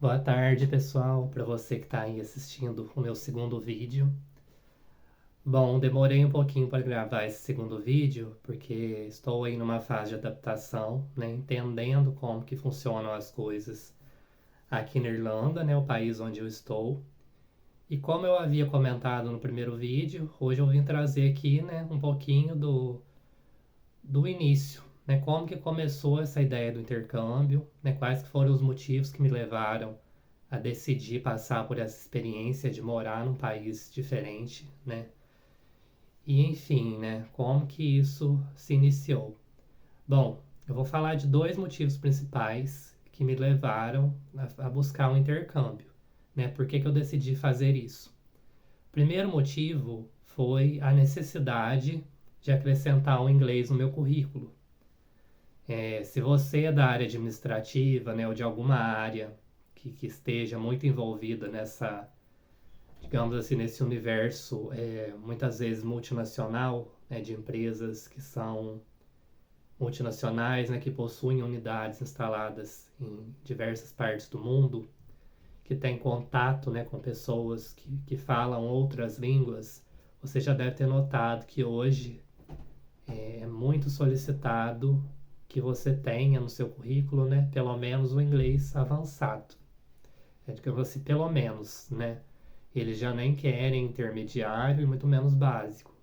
Boa tarde, pessoal, para você que está aí assistindo o meu segundo vídeo. Bom, demorei um pouquinho para gravar esse segundo vídeo, porque estou aí numa fase de adaptação, né, entendendo como que funcionam as coisas aqui na Irlanda, né, o país onde eu estou. E como eu havia comentado no primeiro vídeo, hoje eu vim trazer aqui, né, um pouquinho do início, né, como que começou essa ideia do intercâmbio, né, quais que foram os motivos que me levaram a decidir passar por essa experiência de morar num país diferente, né? E enfim, né? Como que isso se iniciou? Bom, eu vou falar de dois motivos principais que me levaram a buscar um intercâmbio, né? Por que que eu decidi fazer isso? O primeiro motivo foi a necessidade de acrescentar o inglês no meu currículo. Se você é da área administrativa, né, ou de alguma área que esteja muito envolvida nessa, digamos assim, nesse universo muitas vezes multinacional, né, de empresas que são multinacionais, né, que possuem unidades instaladas em diversas partes do mundo, que têm contato, né, com pessoas que falam outras línguas, você já deve ter notado que hoje é muito solicitado que você tenha no seu currículo, né, pelo menos o inglês avançado. Que você, pelo menos, né, eles já nem querem intermediário e muito menos básico.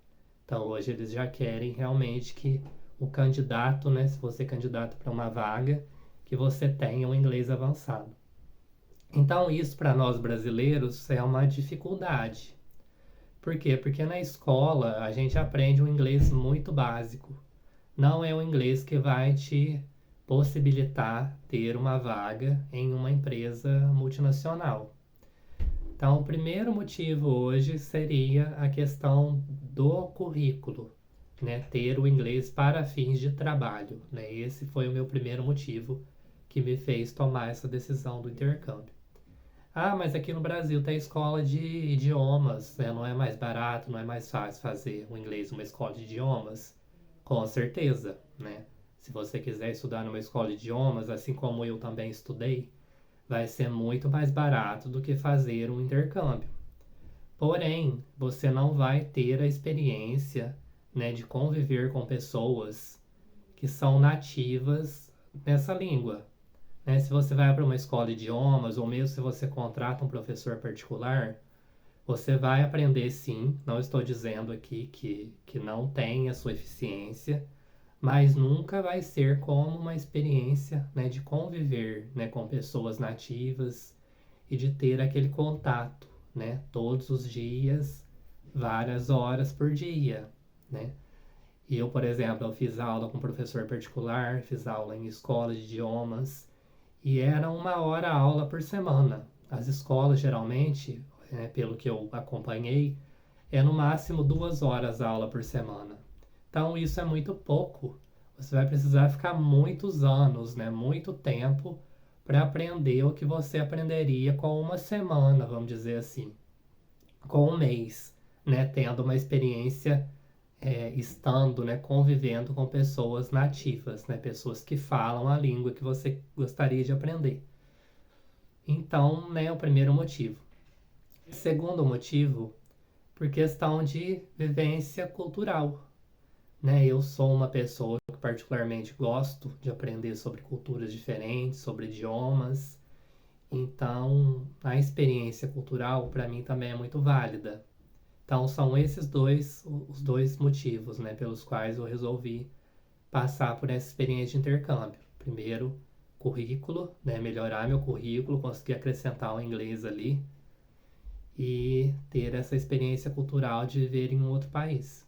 Então hoje eles já querem realmente que o candidato, né, se você é candidato para uma vaga, que você tenha um inglês avançado. Então isso para nós brasileiros é uma dificuldade. Por quê? Porque na escola a gente aprende um inglês muito básico. Não é o inglês que vai te possibilitar ter uma vaga em uma empresa multinacional. Então, o primeiro motivo hoje seria a questão do currículo, né? Ter o inglês para fins de trabalho, né? Esse foi o meu primeiro motivo que me fez tomar essa decisão do intercâmbio. Ah, mas aqui no Brasil tem escola de idiomas, né? Não é mais barato, não é mais fácil fazer o inglês numa escola de idiomas? Com certeza, né? Se você quiser estudar numa escola de idiomas, assim como eu também estudei, vai ser muito mais barato do que fazer um intercâmbio. Porém, você não vai ter a experiência, né, de conviver com pessoas que são nativas nessa língua. Né? Se você vai para uma escola de idiomas, ou mesmo se você contrata um professor particular, você vai aprender sim. Não estou dizendo aqui que não tem a sua eficiência, mas nunca vai ser como uma experiência, né, de conviver, né, com pessoas nativas e de ter aquele contato, né, todos os dias, várias horas por dia, né? E eu, por exemplo, eu fiz aula com professor particular, fiz aula em escola de idiomas e era 1 hora aula por semana. As escolas geralmente, pelo que eu acompanhei, é no máximo 2 horas aula por semana. Então isso é muito pouco. Você vai precisar ficar muitos anos, né? Muito tempo para aprender o que você aprenderia com uma semana, vamos dizer assim, com um mês, né? Tendo uma experiência, estando, né? Convivendo com pessoas nativas, né? Pessoas que falam a língua que você gostaria de aprender. Então, né? O primeiro motivo. Segundo motivo, por questão de vivência cultural, né? Eu sou uma pessoa que particularmente gosto de aprender sobre culturas diferentes, sobre idiomas. Então, a experiência cultural para mim também é muito válida. Então, são esses os dois motivos, né, pelos quais eu resolvi passar por essa experiência de intercâmbio. Primeiro, currículo, né, melhorar meu currículo, conseguir acrescentar o inglês ali e ter essa experiência cultural de viver em um outro país.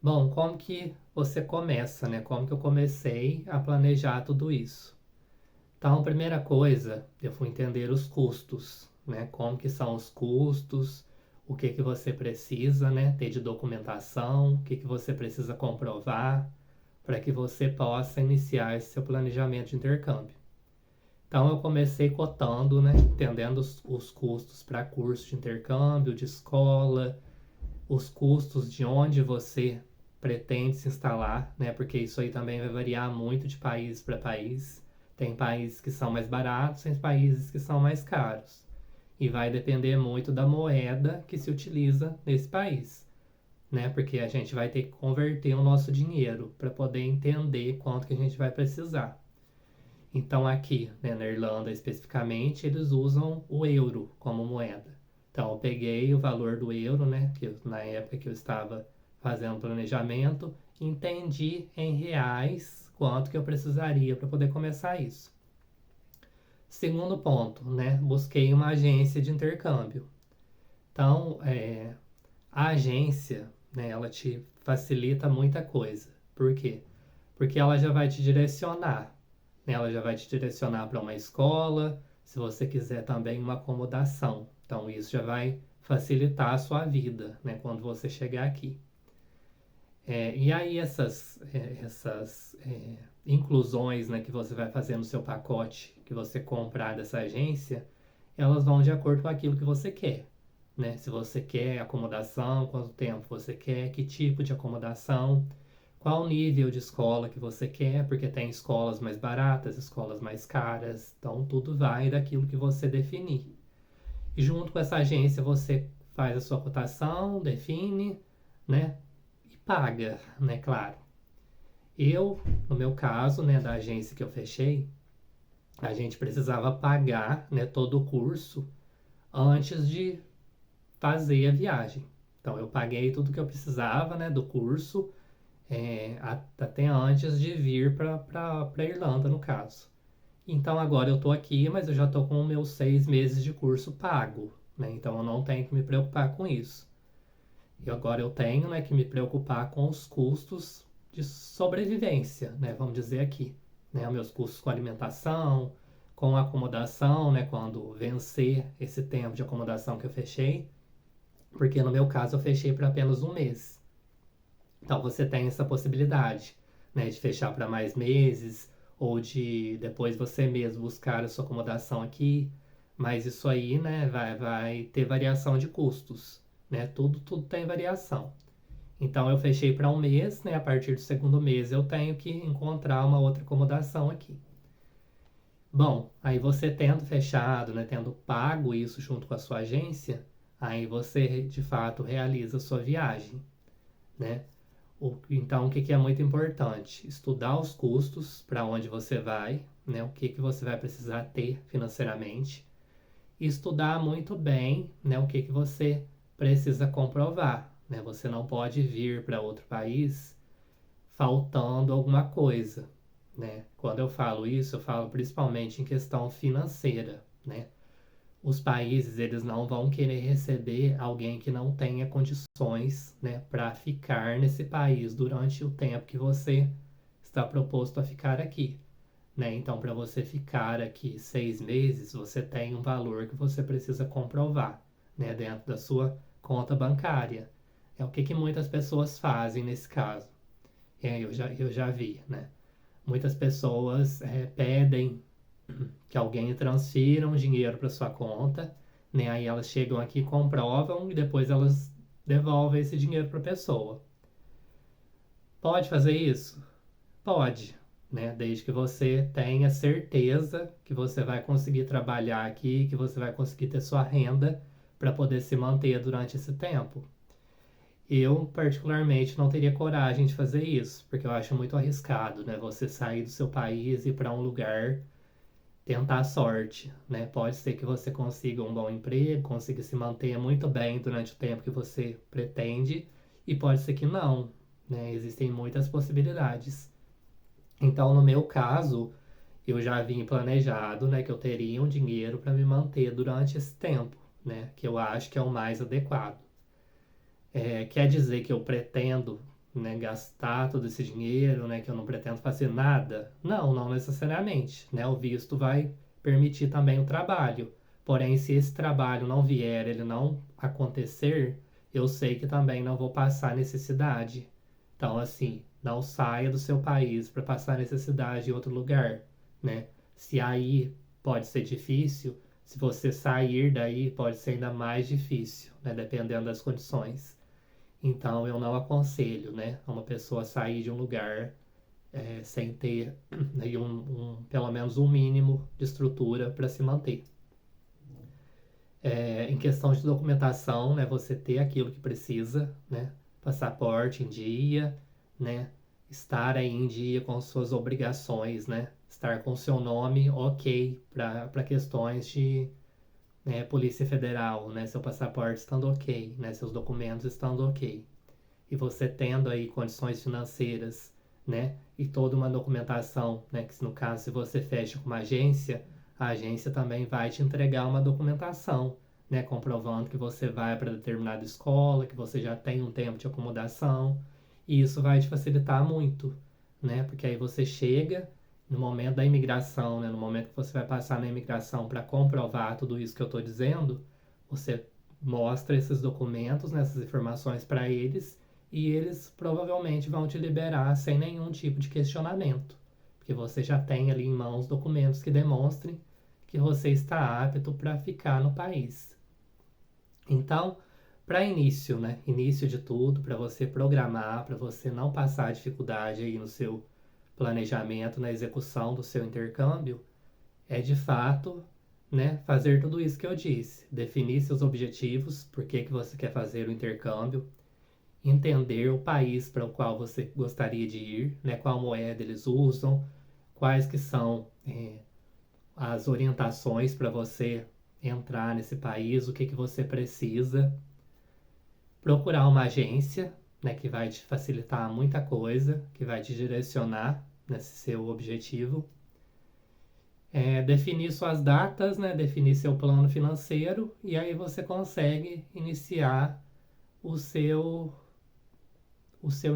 Bom, como que você começa, né? Como que eu comecei a planejar tudo isso? Então, a primeira coisa, eu fui entender os custos, né? Como que são os custos, o que que você precisa, né, ter de documentação, o que que você precisa comprovar para que você possa iniciar esse seu planejamento de intercâmbio. Então, eu comecei cotando, né, entendendo os custos para curso de intercâmbio, de escola, os custos de onde você pretende se instalar, né? Porque isso aí também vai variar muito de país para país. Tem países que são mais baratos, tem países que são mais caros. E vai depender muito da moeda que se utiliza nesse país, né? Porque a gente vai ter que converter o nosso dinheiro para poder entender quanto que a gente vai precisar. Então aqui, né, na Irlanda especificamente, eles usam o euro como moeda. Então eu peguei o valor do euro, né, que na época que eu estava fazendo planejamento, entendi em reais quanto que eu precisaria para poder começar isso. Segundo ponto, né, busquei uma agência de intercâmbio. Então, a agência, né, ela te facilita muita coisa. Por quê? Porque ela já vai te direcionar, né? Ela já vai te direcionar para uma escola, se você quiser também uma acomodação. Então, isso já vai facilitar a sua vida, né, quando você chegar aqui. E aí essas inclusões, né, que você vai fazer no seu pacote que você comprar dessa agência, elas vão de acordo com aquilo que você quer, né? Se você quer acomodação, quanto tempo você quer, que tipo de acomodação, qual nível de escola que você quer, porque tem escolas mais baratas, escolas mais caras, então tudo vai daquilo que você definir. E junto com essa agência você faz a sua cotação, define, né? Paga, né? Claro. Eu, no meu caso, né, da agência que eu fechei, a gente precisava pagar, né, todo o curso antes de fazer a viagem. Então eu paguei tudo que eu precisava, né, do curso, até antes de vir para a Irlanda, no caso. Então agora eu estou aqui, mas eu já estou com os meus 6 meses de curso pago, né? Então eu não tenho que me preocupar com isso. E agora eu tenho, né, que me preocupar com os custos de sobrevivência, né, vamos dizer aqui, né, os meus custos com alimentação, com acomodação, né, quando vencer esse tempo de acomodação que eu fechei, porque no meu caso eu fechei para apenas um mês. Então você tem essa possibilidade, né, de fechar para mais meses ou de depois você mesmo buscar a sua acomodação aqui, mas isso aí, né, vai ter variação de custos, né? Tudo tem variação. Então eu fechei para um mês, né? A partir do segundo mês eu tenho que encontrar uma outra acomodação aqui. Bom, aí você tendo fechado, né? Tendo pago isso junto com a sua agência, aí você de fato realiza a sua viagem, né? Então o que é muito importante? Estudar os custos para onde você vai, né? O que você vai precisar ter financeiramente e estudar muito bem, né, o que você precisa comprovar, né? Você não pode vir para outro país faltando alguma coisa, né? Quando eu falo isso, eu falo principalmente em questão financeira, né? Os países, eles não vão querer receber alguém que não tenha condições, né, para ficar nesse país durante o tempo que você está proposto a ficar aqui, né? Então, para você ficar aqui 6 meses, você tem um valor que você precisa comprovar, né, dentro da sua conta bancária. É o que muitas pessoas fazem nesse caso. Eu já vi, né? Muitas pessoas pedem que alguém transfira um dinheiro para sua conta, né? Aí elas chegam aqui, comprovam e depois elas devolvem esse dinheiro para a pessoa. Pode fazer isso? Pode, né? Desde que você tenha certeza que você vai conseguir trabalhar aqui, que você vai conseguir ter sua renda para poder se manter durante esse tempo. Eu, particularmente, não teria coragem de fazer isso, porque eu acho muito arriscado, né? Você sair do seu país e ir para um lugar, tentar a sorte, né? Pode ser que você consiga um bom emprego, consiga se manter muito bem durante o tempo que você pretende, e pode ser que não, né? Existem muitas possibilidades. Então, no meu caso, eu já vim planejado, né, que eu teria um dinheiro para me manter durante esse tempo, né, que eu acho que é o mais adequado. Quer dizer que eu pretendo, né, gastar todo esse dinheiro, né, que eu não pretendo fazer nada? Não, não necessariamente, né? O visto vai permitir também o trabalho. Porém, se esse trabalho não vier, ele não acontecer, eu sei que também não vou passar necessidade. Então, assim, não saia do seu país para passar necessidade em outro lugar, né? Se aí pode ser difícil, se você sair daí pode ser ainda mais difícil, né? Dependendo das condições. Então, eu não aconselho, né, a uma pessoa sair de um lugar sem ter aí pelo menos um mínimo de estrutura para se manter. Em questão de documentação, né, você ter aquilo que precisa, né, passaporte em dia, né, estar aí em dia com suas obrigações, né, estar com seu nome ok para questões de, né, Polícia Federal, né, seu passaporte estando ok, né, seus documentos estando ok. E você tendo aí condições financeiras, né, e toda uma documentação, né, que no caso se você fecha com uma agência, a agência também vai te entregar uma documentação, né, comprovando que você vai para determinada escola, que você já tem um tempo de acomodação, e isso vai te facilitar muito, né, porque aí você chega no momento da imigração, né, no momento que você vai passar na imigração para comprovar tudo isso que eu estou dizendo, você mostra esses documentos, né, essas informações para eles, e eles provavelmente vão te liberar sem nenhum tipo de questionamento, porque você já tem ali em mãos documentos que demonstrem que você está apto para ficar no país. Então, para início, né, início de tudo, para você programar, para você não passar dificuldade aí no seu planejamento, na execução do seu intercâmbio, é de fato, né, fazer tudo isso que eu disse, definir seus objetivos, por que você quer fazer o intercâmbio, entender o país para o qual você gostaria de ir, né, qual moeda eles usam, quais que são as orientações para você entrar nesse país, o que você precisa, procurar uma agência, né, que vai te facilitar muita coisa, que vai te direcionar nesse seu objetivo, definir suas datas, né, definir seu plano financeiro e aí você consegue iniciar o seu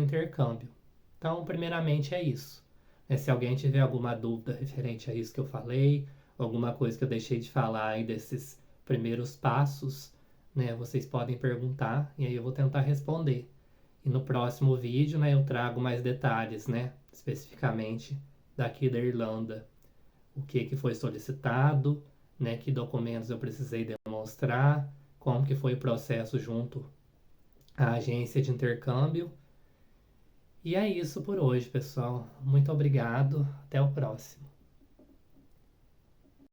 intercâmbio. Então, primeiramente é isso. Se alguém tiver alguma dúvida referente a isso que eu falei, alguma coisa que eu deixei de falar aí desses primeiros passos, né, vocês podem perguntar e aí eu vou tentar responder. E no próximo vídeo, né, eu trago mais detalhes, né, especificamente daqui da Irlanda. O que foi solicitado, né, que documentos eu precisei demonstrar, como que foi o processo junto à agência de intercâmbio. E é isso por hoje, pessoal. Muito obrigado. Até o próximo.